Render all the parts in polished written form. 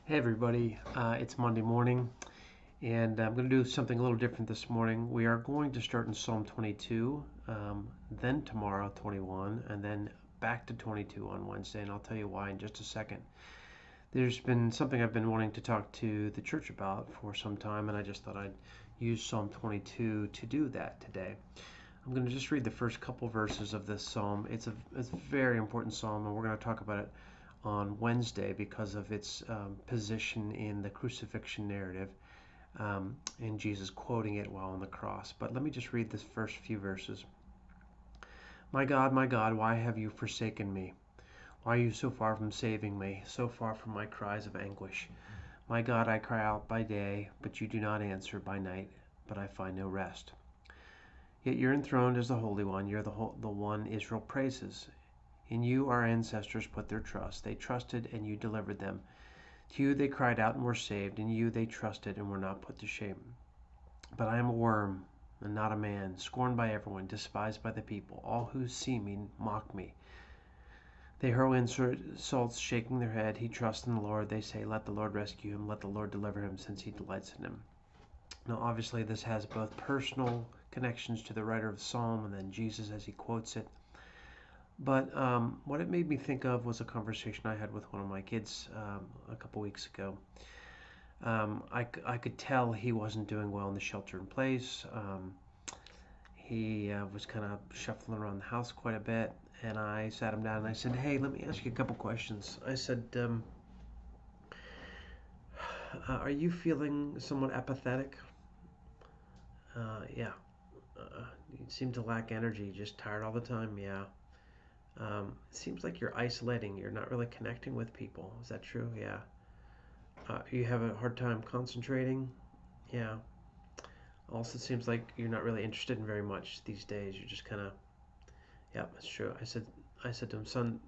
Hey everybody, it's Monday morning, and I'm going to do something a little different this morning. We are going to start in Psalm 22, then tomorrow 21, and then back to 22 on Wednesday, and I'll tell you why in just a second. There's been something I've been wanting to talk to the church about for some time, and I just thought I'd use Psalm 22 to do that today. I'm going to just read the first couple verses of this psalm. It's a very important psalm, and we're going to talk about it on Wednesday because of its position in the crucifixion narrative, and Jesus quoting it while on the cross. But let me just read this first few verses. My God, why have you forsaken me? Why are you so far from saving me, so far from my cries of anguish? My God, I cry out by day, but you do not answer; by night, but I find no rest. Yet you're enthroned as the Holy One. You're the one Israel praises. In you our ancestors put their trust. They trusted, and you delivered them. To you they cried out and were saved. In you they trusted and were not put to shame. But I am a worm and not a man, scorned by everyone, despised by the people. All who see me mock me. They hurl insults, shaking their head. He trusts in the Lord. They say, let the Lord rescue him. Let the Lord deliver him, since he delights in him. Now, obviously, this has both personal connections to the writer of the psalm and then Jesus as he quotes it. But what it made me think of was a conversation I had with one of my kids a couple weeks ago. I could tell he wasn't doing well in the shelter in place. He was kind of shuffling around the house quite a bit. And I sat him down and I said, hey, let me ask you a couple questions. I said, are you feeling somewhat apathetic? Yeah. You seem to lack energy, just tired all the time. Yeah. It seems like you're isolating. You're not really connecting with people. Is that true? Yeah. You have a hard time concentrating. Yeah. Also, seems like you're not really interested in very much these days. You're just kind of, yeah, that's true. I said to him, son,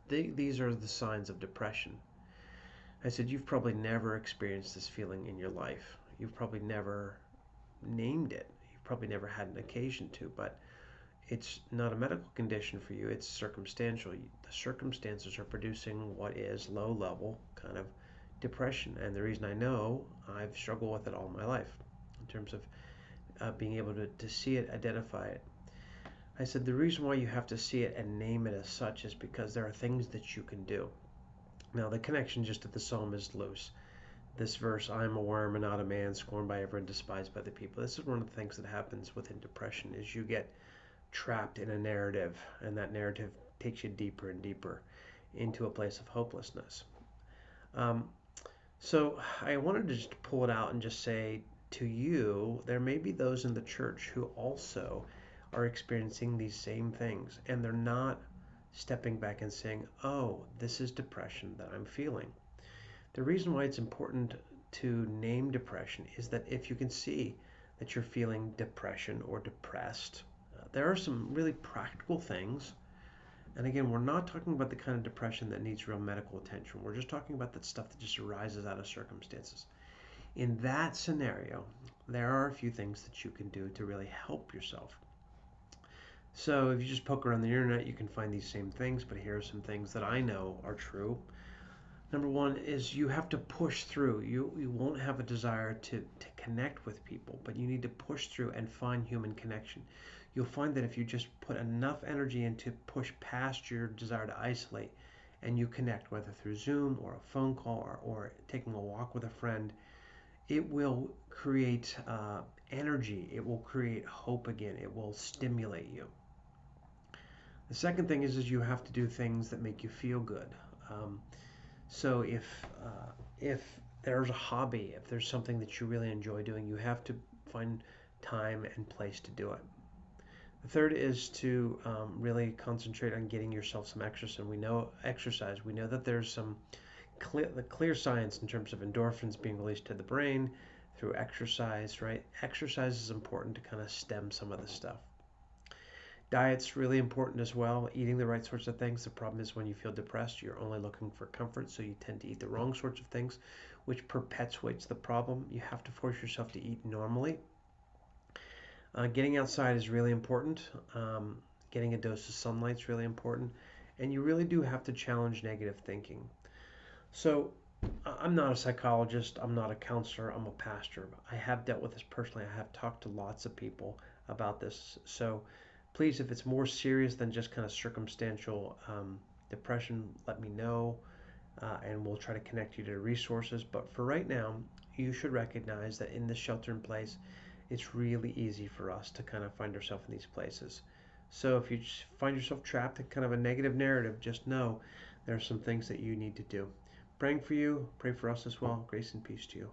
these are the signs of depression. I said, you've probably never experienced this feeling in your life. You've probably never named it. You've probably never had an occasion to, but it's not a medical condition for you. It's circumstantial. The circumstances are producing what is low level kind of depression. And the reason I know, I've struggled with it all my life in terms of being able to see it, identify it. I said the reason why you have to see it and name it as such is because there are things that you can do. Now, the connection just to the psalm is loose. This verse, I am a worm and not a man, scorned by everyone, despised by the people. This is one of the things that happens within depression is you get trapped in a narrative, and that narrative takes you deeper and deeper into a place of hopelessness. So I wanted to just pull it out and just say to you, there may be those in the church who also are experiencing these same things, and they're not stepping back and saying, oh, this is depression that I'm feeling. The reason why it's important to name depression is that if you can see that you're feeling depression or depressed, there are some really practical things. And again, we're not talking about the kind of depression that needs real medical attention. We're just talking about that stuff that just arises out of circumstances. In that scenario, there are a few things that you can do to really help yourself. So if you just poke around the internet, you can find these same things, but here are some things that I know are true. Number one is you have to push through. You won't have a desire to connect with people, but you need to push through and find human connection. You'll find that if you just put enough energy into push past your desire to isolate and you connect, whether through Zoom or a phone call or taking a walk with a friend, it will create energy. It will create hope again. It will stimulate you. The second thing is you have to do things that make you feel good. So if there's a hobby, if there's something that you really enjoy doing, you have to find time and place to do it. The third is to really concentrate on getting yourself some exercise. We know exercise. We know that there's some clear science in terms of endorphins being released to the brain through exercise, right? Exercise is important to kind of stem some of this stuff. Diet's really important as well, eating the right sorts of things. The problem is when you feel depressed, you're only looking for comfort, so you tend to eat the wrong sorts of things, which perpetuates the problem. You have to force yourself to eat normally. Getting outside is really important. Getting a dose of sunlight is really important. And you really do have to challenge negative thinking. So I'm not a psychologist, I'm not a counselor, I'm a pastor. I have dealt with this personally. I have talked to lots of people about this. So please, if it's more serious than just kind of circumstantial depression, let me know, and we'll try to connect you to resources. But for right now, you should recognize that in this shelter in place, it's really easy for us to kind of find ourselves in these places. So if you find yourself trapped in kind of a negative narrative, just know there are some things that you need to do. Praying for you, pray for us as well. Grace and peace to you.